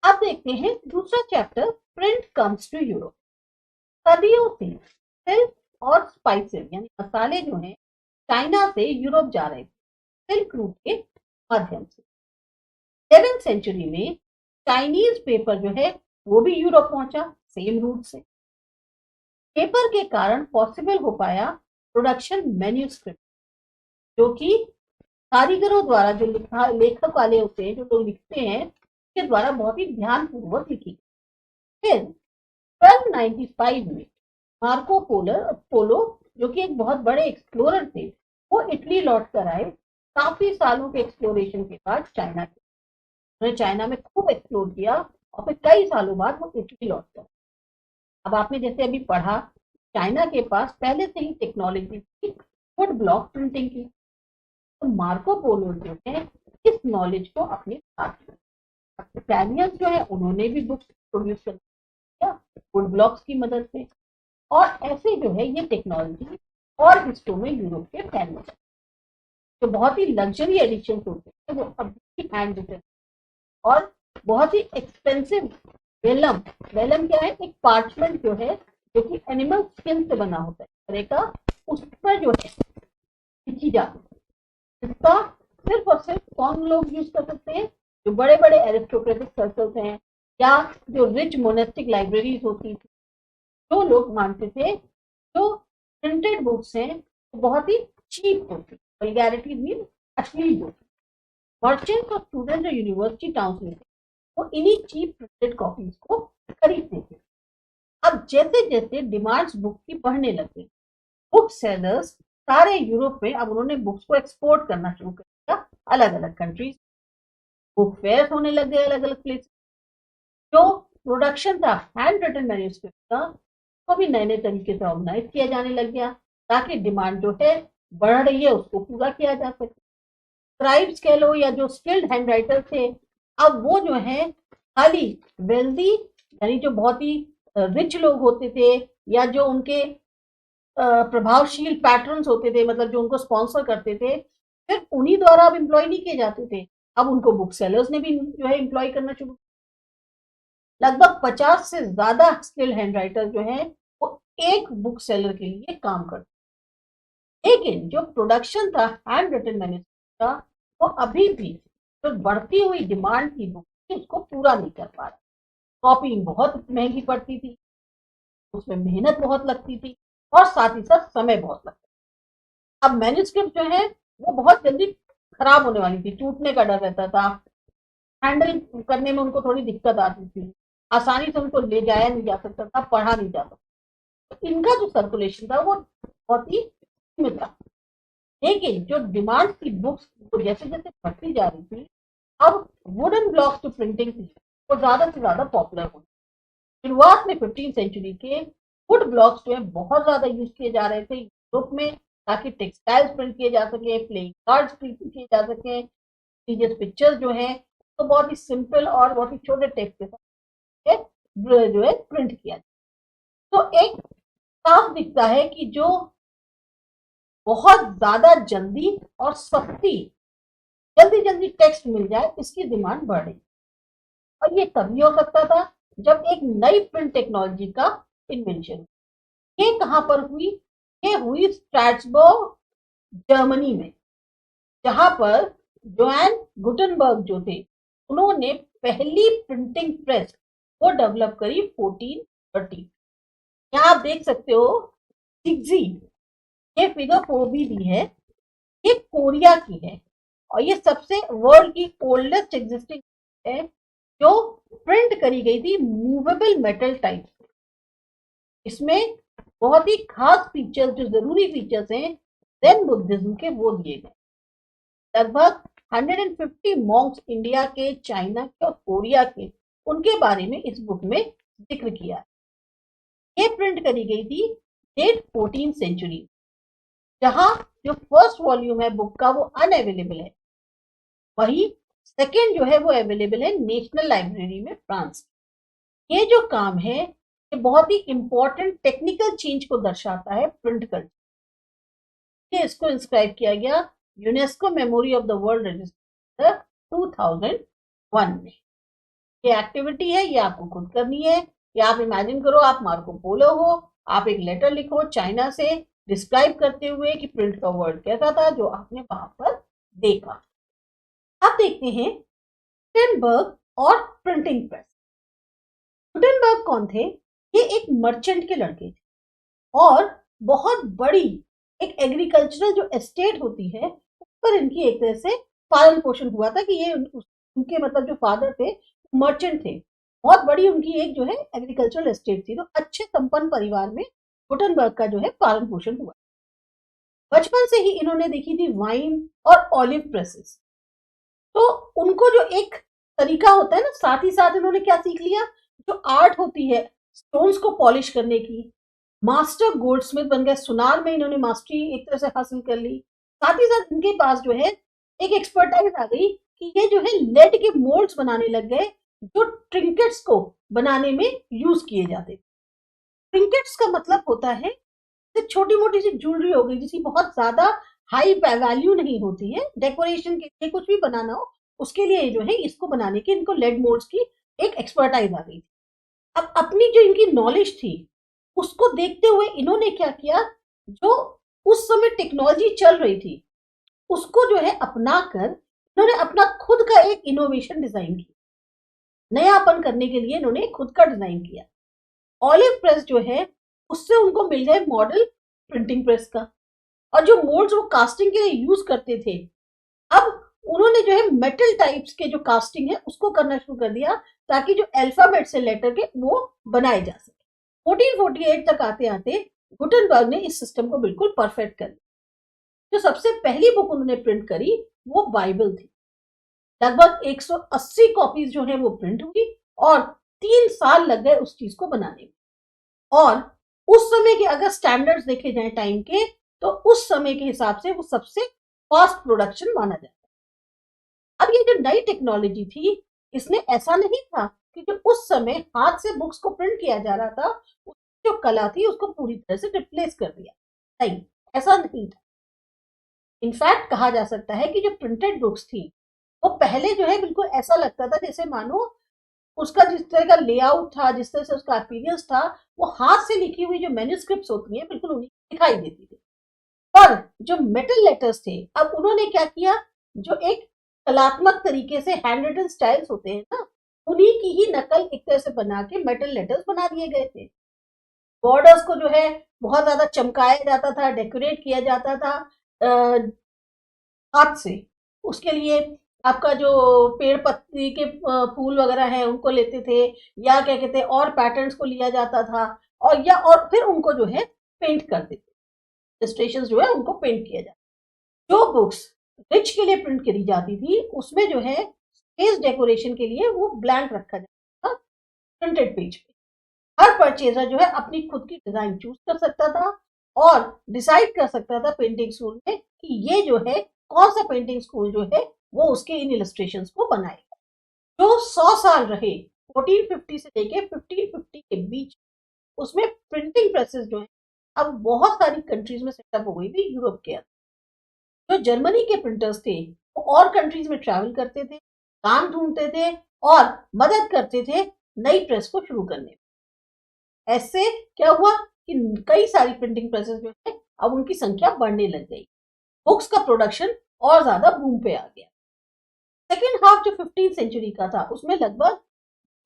अब देखते हैं दूसरा chapter, print comes to Europe. सदियों से सिल्क और स्पाइसेस यानी मसाले जो हैं चाइना से यूरोप जा रहे थे सिल्क रूट के माध्यम से। 7th सेंचुरी में चाइनीज पेपर जो है वो भी यूरोप पहुंचा सेम रूट से। पेपर के कारण पॉसिबल हो पाया प्रोडक्शन मैन्यूस्क्रिप्ट, जो कि कारीगरों द्वारा जो लेखक वाले होते हैं, जो लोग लिखते हैं, के द्वारा बहुत ही ध्यानपूर्वक लिखी। फिर 1295 में मार्को पोलो जो कि एक बहुत बड़े एक्सप्लोरर थे, वो इटली लौट कर आए काफी सालों के एक्सप्लोरेशन के बाद चाइना के। उन्होंने चाइना में खूब एक्सप्लोर किया और फिर कई सालों बाद वो इटली लौट कर। अब आपने जैसे अभी पढ़ा, चाइना के पास पहले से ही टेक्नोलॉजी थी वुड ब्लॉक प्रिंटिंग की। तो मार्को पोलो जो है इस नॉलेज को अपने साथ, इटालियंस जो है उन्होंने भी बुक्स प्रोड्यूस कर किया वुड ब्लॉक्स की मदद से, और ऐसे जो है ये टेक्नोलॉजी और हिस्सों में यूरोप के फैलने लगी। तो बहुत ही लग्जरी एडिशन होते हैं वो अभी हैंड रिटन और बहुत ही एक्सपेंसिव वेलम। वेलम क्या है? एक पार्चमेंट जो है जो कि एनिमल स्किन से बना होता है तरह का, उस पर जो है लिखी जाती है। इसका सिर्फ और सिर्फ कौन लोग यूज कर सकते हैं? जो बड़े बड़े एरिस्टोक्रेटिक सर्कल्स हैं या जो रिच मोनेस्टिक लाइब्रेरीज होती थी, जो लोग मानते थे जो प्रिंटेड बुक्स हैं वो बहुत ही चीप होती, वल्गैरिटी मीन अश्लील होती। मर्चेंट्स और स्टूडेंट जो यूनिवर्सिटी टाउन्स में थे वो इन्हीं चीप प्रिंटेड कॉपीज को खरीदते थे। अब जैसे जैसे डिमांड्स बुक की बढ़ने लगी, बुक सेलर्स सारे यूरोप में अब उन्होंने बुक्स को एक्सपोर्ट करना शुरू कर दिया अलग अलग कंट्रीज। बुक फेयर होने लग गए अलग अलग प्लेस। जो प्रोडक्शन था हैंड रिटन मैन्यूस्क्रिप्ट का, उसको भी नए नए तरीके से ऑर्गेनाइज किया जाने लग गया ताकि डिमांड जो है बढ़ रही है उसको पूरा किया जा सके। स्क्राइब्स कह लो या जो स्किल्ड हैंड राइटर थे, अब वो जो है खाली वेल्दी यानी जो बहुत ही रिच लोग होते थे या जो उनके प्रभावशील पैटर्न्स होते थे, मतलब जो उनको स्पॉन्सर करते थे, सिर्फ उन्हीं द्वारा अब एम्प्लॉय नहीं किए जाते थे। अब उनको बुक सेलर्स ने भी जो है एम्प्लॉय करना शुरू। लगभग 50 से ज्यादा स्किल्ड हैंड राइटर जो है वो एक बुक सेलर के लिए काम करते। लेकिन जो प्रोडक्शन था हैंड रिटन मैन्यूस्क्रिप्ट का, वो अभी भी जो बढ़ती हुई डिमांड थी बुक की उसको पूरा नहीं कर पा रहा। कॉपिंग बहुत महंगी पड़ती थी, उसमें मेहनत बहुत लगती थी और साथ ही साथ समय बहुत लगता था। अब मैन्यूस्क्रिप्ट जो है वो बहुत जल्दी खराब होने वाली थी, टूटने का डर रहता था, हैंडल करने में उनको थोड़ी दिक्कत आती थी, आसानी से उनको ले जाया नहीं जा सकता था, पढ़ा नहीं जा सकता। तो इनका जो सर्कुलेशन था वो बहुत ही सीमित था। लेकिन जो डिमांड थी बुक्स वो जैसे जैसे बढ़ती जा रही थी, अब वुडन ब्लॉक्स जो प्रिंटिंग थी वो ज्यादा से ज्यादा पॉपुलर हुई। शुरुआत में 15th सेंचुरी के वुड ब्लॉक्स जो है बहुत ज्यादा यूज किए जा रहे थे यूरोप में, ताकि टेक्सटाइल्स प्रिंट किए जा सके, प्लेइंग कार्ड्स प्रिंट किए जा सके, पिक्चर्स जो है तो बहुत ही सिंपल और बहुत ही छोटे टेक्स्ट के साथ जो है प्रिंट किया जाए। तो एक साफ दिखता है कि जो बहुत ज्यादा जल्दी और सस्ती जल्दी जल्दी टेक्स्ट मिल जाए इसकी डिमांड बढ़ रही। और ये तभी हो सकता था जब एक नई प्रिंट टेक्नोलॉजी का इन्वेंशन। ये कहां पर हुई? ये हुई स्ट्रैसबर्ग जर्मनी में, जहां पर जोआन गुटनबर्ग जो थे उन्होंने पहली प्रिंटिंग प्रेस वो डेवलप करी 1430। यहाँ आप देख सकते हो जिग्जी, ये फिगर 4 भी दी है, ये कोरिया की है और ये सबसे वर्ल्ड की ओल्डेस्ट एग्जिस्टिंग है जो प्रिंट करी गई थी मूवेबल मेटल टाइप। इसमें बहुत ही खास फीचर्स, जो जरूरी फीचर्स हैं जैन बुद्धिज्म के, वो दिए गए। लगभग 150 मॉन्क्स इंडिया के, चाइना के और कोरिया के, उनके बारे में इस बुक में जिक्र किया। ये प्रिंट करी गई थी लेट 14th सेंचुरी, जहां जो फर्स्ट वॉल्यूम है बुक का वो अनअवेलेबल है, वही सेकेंड जो है वो अवेलेबल है नेशनल लाइब्रेरी में फ्रांस। ये जो काम है ये बहुत ही इंपॉर्टेंट टेक्निकल चेंज को दर्शाता है प्रिंट कल्चर। इसको इंस्क्राइब किया गया UNESCO memory of the world register 2001 में। ये एक्टिविटी है, ये आपको खुद करनी है। या आप इमेजिन करो आप मार्को पोलो हो, आप एक लेटर लिखो चाइना से डिस्क्राइब करते हुए कि प्रिंट का वर्ड कैसा था जो आपने वहां पर देखा। अब देखते हैं गुटेनबर्ग और प्रिंटिंग प्रेस। गुटेनबर्ग कौन थे? ये एक मर्चेंट के लड़के थे और बहुत बड़ी एक एग्रीकल्चरल जो एस्टेट होती है उस पर इनकी एक तरह से पालन पोषण हुआ था कि ये उनके मतलब जो फादर थे मर्चेंट थे। बहुत बड़ी उनकी एक जो है एग्रीकल्चरल एस्टेट थी, तो अच्छे संपन्न परिवार में गुटेनबर्ग का जो है पालन पोषण हुआ। बचपन से ही इन्होंने देखी थी वाइन और ऑलिव प्रेसेस, तो उनको जो एक तरीका होता है ना, साथ ही साथ इन्होंने क्या सीख लिया, जो आर्ट होती है स्टोन्स को पॉलिश करने की, मास्टर गोल्डस्मिथ बन गए, सुनार में इन्होंने मास्टरी एक तरह से हासिल कर ली। साथ ही साथ इनके पास जो है एक एक्सपर्टाइज आ गई कि ये जो है लेड के मोल्ड्स बनाने लग गए जो ट्रिंकेट्स को बनाने में यूज किए जाते। ट्रिंकेट्स का मतलब होता है छोटी मोटी सी ज्वेलरी हो गई जिसकी बहुत ज्यादा हाई वैल्यू नहीं होती है, डेकोरेशन के लिए कुछ भी बनाना हो उसके लिए जो है इसको बनाने की इनको लेड मोल्ड्स की एक एक्सपर्टाइज आ गई थी। अब अपनी जो इनकी नॉलेज थी उसको देखते हुए इन्होंने क्या किया, जो उस समय टेक्नोलॉजी चल रही थी उसको जो है अपनाकर इन्होंने अपना खुद का एक इनोवेशन डिजाइन किया। नयापन करने के लिए इन्होंने खुद का डिजाइन किया। ऑलिव प्रेस जो है उससे उनको मिल गए मॉडल प्रिंटिंग प्रेस का, और जो मोल्ड्स वो कास्टिंग के लिए यूज करते थे अब उन्होंने जो है मेटल टाइप्स के जो कास्टिंग है उसको करना शुरू कर दिया ताकि जो अल्फाबेट से लेटर के वो बनाए जा सके। 1448 तक आते आते गुटेनबर्ग ने इस सिस्टम को बिल्कुल परफेक्ट कर दिया। जो सबसे पहली बुक उन्होंने प्रिंट करी वो बाइबल थी। लगभग 180 कॉपीज जो है वो प्रिंट हुई और 3 साल लग गए उस चीज को बनाने में। और उस समय के अगर स्टैंडर्ड्स देखे जाए टाइम के तो उस समय के हिसाब से वो सबसे फास्ट प्रोडक्शन माना जाता है। अब ये जो नई टेक्नोलॉजी थी इसने ऐसा नहीं था कि जो उस समय हाथ से बुक्स को प्रिंट किया जा रहा था जो कला थी उसको पूरी तरह से रिप्लेस कर दिया, नहीं ऐसा नहीं था। इनफैक्ट कहा जा सकता है कि जो प्रिंटेड बुक्स थी वो पहले जो है बिल्कुल ऐसा लगता था जैसे मानो उसका जिस तरह का लेआउट था, जिस तरह से उसका अपीयरेंस था, वो हाथ से लिखी हुई जो मैन्युस्क्रिप्ट्स होती हैं बिल्कुल उन्हीं दिखाई देती थी। पर जो मेटल लेटर्स थे अब उन्होंने क्या किया, जो एक कलात्मक तरीके से हैंड रिटन स्टाइल्स होते हैं ना उन्हीं की ही नकल एक तरह से बना के मेटल लेटर्स बना दिए गए थे। बॉर्डर्स को जो है बहुत ज्यादा चमकाया जाता था, डेकोरेट किया जाता था हाथ से। उसके लिए आपका जो पेड़ पत्ती के फूल वगैरह हैं उनको लेते थे या क्या कहते हैं और पैटर्न्स को लिया जाता था और फिर उनको जो है पेंट करते थे, इलस्ट्रेशंस जो है उनको पेंट किया जाता। जो बुक्स रिच के लिए प्रिंट करी जाती थी उसमें जो है स्पेस डेकोरेशन के लिए वो ब्लैंक रखा जाता था प्रिंटेड पेज पे। हर परचेजर जो है अपनी खुद की डिजाइन चूज कर सकता था और डिसाइड कर सकता था पेंटिंग स्कूल में कि ये जो है कौन सा पेंटिंग स्कूल जो है वो उसके इन इलस्ट्रेशंस को बनाएगा। जो 100 साल रहे 1450 से लेके 1550 के बीच उसमें प्रिंटिंग प्रेसेस जो है अब बहुत सारी कंट्रीज में सेटअप हो गई थी यूरोप के अंदर। जो जर्मनी के प्रिंटर्स थे वो और कंट्रीज में ट्रैवल करते थे, काम ढूंढते थे और मदद करते थे नई प्रेस को शुरू करने में। ऐसे क्या हुआ कि कई सारी प्रिंटिंग प्रेसेस जो है अब उनकी संख्या बढ़ने लग गई, बुक्स का प्रोडक्शन और ज्यादा बूम पे आ गया। सेकेंड हाफ जो 15th सेंचुरी का था उसमें लगभग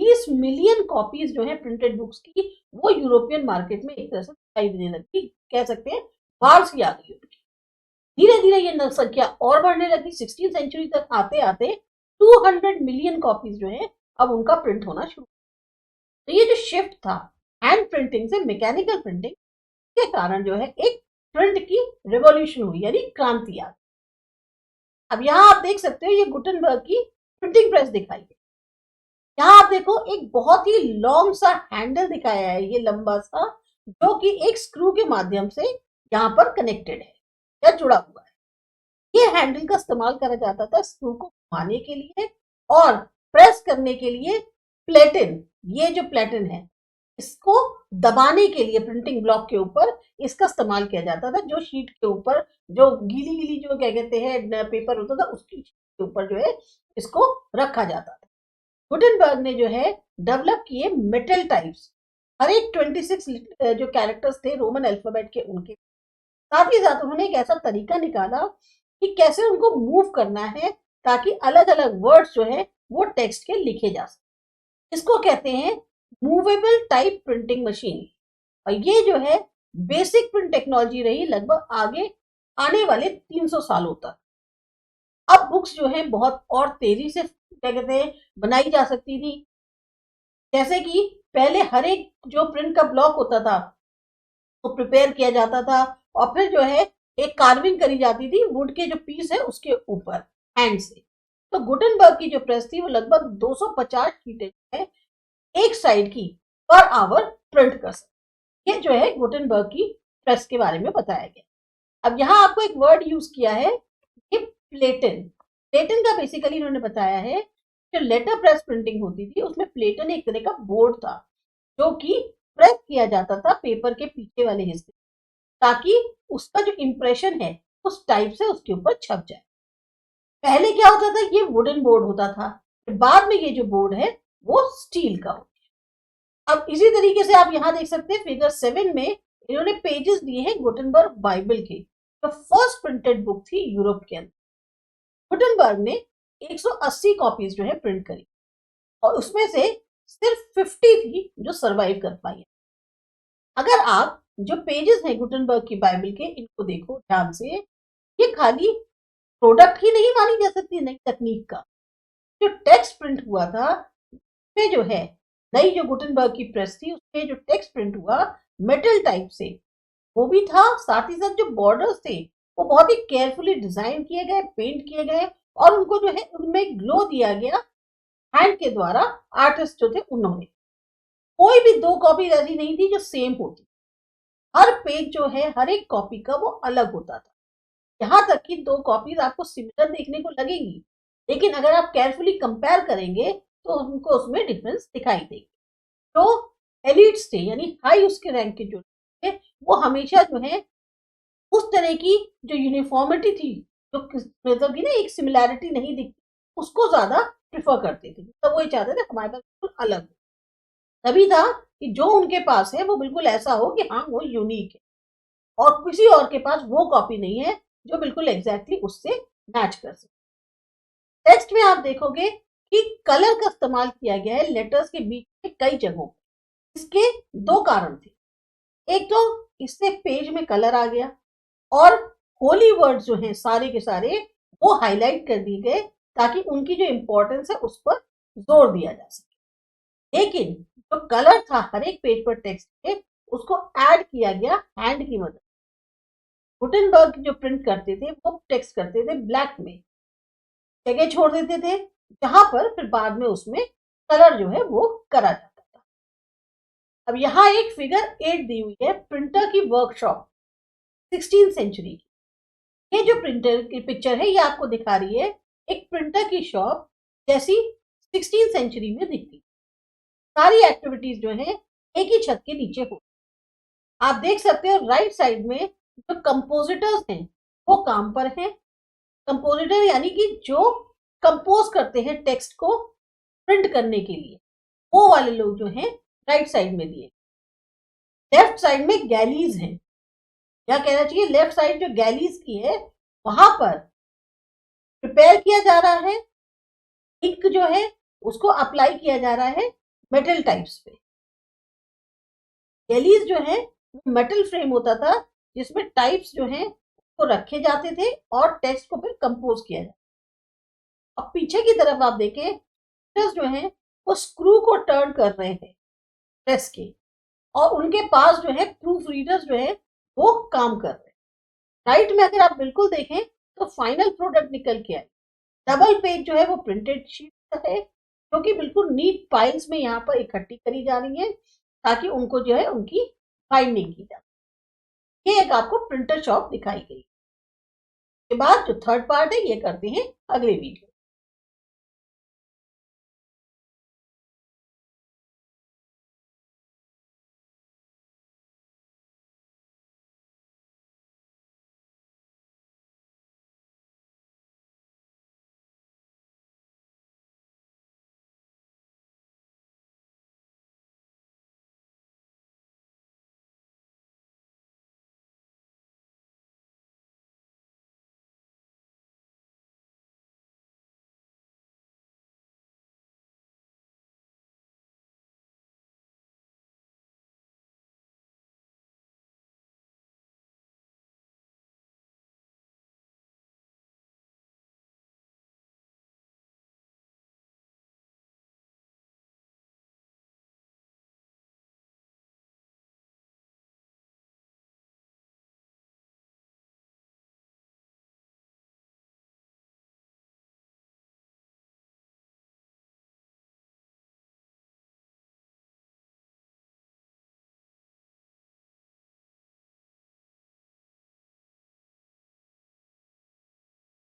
20 मिलियन कॉपीज जो है प्रिंटेड बुक्स की वो यूरोपियन मार्केट में एक तरह से दिखाई देने लगी, कह सकते हैं बाढ़ सी आ गई उनकी। धीरे धीरे ये संख्या और बढ़ने लगी। 16th सेंचुरी तक आते आते 200 मिलियन कॉपीज जो है अब उनका प्रिंट होना शुरू। तो ये जो शिफ्ट था हैंड प्रिंटिंग से मैकेनिकल प्रिंटिंग के कारण जो है एक प्रिंट की रिवॉल्यूशन हुई, यानी क्रांति आ गई। अब यहाँ आप देख सकते हो ये गुटेनबर्ग की प्रिंटिंग प्रेस दिखाई है। यहाँ आप देखो एक बहुत ही लॉन्ग सा हैंडल दिखाया है, ये लंबा सा जो कि एक स्क्रू के माध्यम से यहाँ पर कनेक्टेड है या जुड़ा हुआ है। ये हैंडल का इस्तेमाल करा जाता था स्क्रू को घुमाने के लिए और प्रेस करने के लिए प्लेटिन, ये जो प्लेटिन है इसको दबाने के लिए प्रिंटिंग ब्लॉक के ऊपर इसका इस्तेमाल किया जाता था। जो शीट के ऊपर जो गीली गीली जो क्या कहते हैं पेपर होता था उसकी शीट के ऊपर जो है इसको रखा जाता था। गुटेनबर्ग ने जो है डेवलप किए मेटल टाइप्स, हर एक 26 जो कैरेक्टर्स थे रोमन अल्फाबेट के उनके, साथ ही साथ उन्होंने एक ऐसा तरीका निकाला कि कैसे उनको मूव करना है ताकि अलग अलग वर्ड्स जो है वो टेक्स्ट के लिखे जा सके। इसको कहते हैं मूवेबल टाइप प्रिंटिंग मशीन, और ये जो है बेसिक प्रिंट टेक्नोलॉजी रही लगभग आगे आने वाले 300 सालों तक। अब बुक्स जो है बहुत और तेजी से क्या कहते हैं बनाई जा सकती थी, जैसे कि पहले हर एक जो प्रिंट का ब्लॉक होता था वो प्रिपेयर किया जाता था और फिर जो है एक कार्विंग करी जाती थी वुड के जो पीस है उसके ऊपर हैंड से। तो गुटेनबर्ग की जो प्रेस थी वो लगभग 250 शीटें है एक साइड की पर आवर प्रिंट कर सकती। ये जो है गुटेनबर्ग की प्रेस के बारे में बताया गया। अब यहाँ आपको एक वर्ड यूज किया है ये प्लेटन। प्लेटन का बेसिकली इन्होंने बताया है जो लेटर प्रेस प्रिंटिंग होती थी उसमें प्लेटन एक तरह का बोर्ड था जो कि प्रेस किया जाता था पेपर के पीछे वाले हिस्से ताकि उसका जो इंप्रेशन है उस टाइप से उसके ऊपर छप जाए। पहले क्या होता था ये वुडन बोर्ड होता था, बाद में ये जो बोर्ड है वो स्टील का हो गया। अब इसी तरीके से आप यहाँ देख सकते हैं फिगर 7 में इन्होंने पेजेस दिए हैं गुटेनबर्ग बाइबल के, जो फर्स्ट प्रिंटेड बुक थी यूरोप के अंदर। गुटेनबर्ग ने 180 कॉपीज जो है प्रिंट करी और उसमें से सिर्फ 50 थी जो सरवाइव कर पाई। अगर आप जो पेजेस हैं गुटेनबर्ग की बाइबल के इनको देखो ध्यान से, ये खाली प्रोडक्ट ही नहीं मानी जा सकती नई तकनीक का। जो टेक्स्ट प्रिंट हुआ था उसमें जो है नई जो गुटेनबर्ग की प्रेस थी उसमें जो टेक्स्ट प्रिंट हुआ मेटल टाइप से वो भी था, साथ ही साथ जो बॉर्डर्स थे वो बहुत ही केयरफुली डिजाइन किए गए, पेंट किए गए और उनको जो है उनमें ग्लो दिया गया हैंड के द्वारा, आर्टिस्ट जो थे उन्होंने। कोई भी दो कॉपी ऐसी नहीं थी जो सेम होती, हर पेज जो है हर एक कॉपी का वो अलग होता था। यहाँ तक कि दो कॉपीज आपको सिमिलर देखने को लगेगी लेकिन अगर आप केयरफुली कंपेयर करेंगे तो उनको उसमें डिफरेंस दिखाई देगी। तो एलिट्स थे यानी हाई उसके रैंक के जो थे वो हमेशा जो है उस तरह की जो यूनिफॉर्मिटी थी जो मतलब की ना एक सिमिलैरिटी नहीं दिखती उसको ज्यादा प्रिफर करते थे, तो वो ये चाहते थे हमारे पास बिल्कुल अलग हो। तभी था कि जो उनके पास है वो बिल्कुल ऐसा हो कि हाँ वो यूनिक है और किसी और के पास वो कॉपी नहीं है जो बिल्कुल एग्जैक्टली उससे मैच कर सके। टेक्स्ट में आप देखोगे कि कलर का इस्तेमाल किया गया है लेटर्स के बीच में कई जगहों। इसके दो कारण थे, एक तो इससे पेज में कलर आ गया और होली वर्ड्स जो हैं सारे के सारे वो हाईलाइट कर दिए गए ताकि उनकी जो इंपॉर्टेंस है उस पर जोर दिया जा सके। लेकिन जो कलर था हर एक पेज पर टेक्स्ट पे उसको ऐड किया गया हैंड की मदद। गुटेनबर्ग जो प्रिंट करते थे वो टेक्स्ट करते थे ब्लैक में, जगह छोड़ देते थे जहां पर फिर बाद में उसमें कलर जो है वो करा जाता था। अब यहाँ एक फिगर 8 दी हुई है प्रिंटर की वर्कशॉप 16th सेंचुरी की। ये जो प्रिंटर की पिक्चर है ये आपको दिखा रही है एक प्रिंटर की शॉप जैसी 16th सेंचुरी में दिखती। सारी एक्टिविटीज जो है एक ही छत के नीचे हो। आप देख सकते हो राइट साइड में जो कंपोजिटर्स हैं वो काम पर हैं। कंपोजिटर यानी कि जो कंपोज करते हैं टेक्स्ट को प्रिंट करने के लिए, वो वाले लोग जो हैं राइट साइड में दिए। लेफ्ट साइड में गैलीज हैं, क्या कहना चाहिए लेफ्ट साइड जो गैलीज की है वहां पर प्रिपेयर किया जा रहा है, इंक जो है उसको अप्लाई किया जा रहा है मेटल टाइप्स पे। गैलीज जो है वो मेटल फ्रेम होता था जिसमें टाइप्स जो है को रखे जाते थे और टेक्स्ट को फिर कंपोज किया जाता। अब पीछे की तरफ आप देखें जो है वो स्क्रू को टर्न कर रहे हैं प्रेस के और उनके पास जो है प्रूफ रीडर्स जो है वो काम कर रहे हैं। राइट में अगर आप बिल्कुल देखें तो फाइनल प्रोडक्ट निकल के आए। डबल पेज जो है वो प्रिंटेड शीट है जो कि बिल्कुल नीट फाइल्स में यहाँ पर इकट्ठी करी जा रही है ताकि उनको जो है उनकी बाइंडिंग की जाए। ये एक आपको प्रिंटर शॉप दिखाई गई। के बाद जो थर्ड पार्ट है ये करते हैं अगले वीडियो।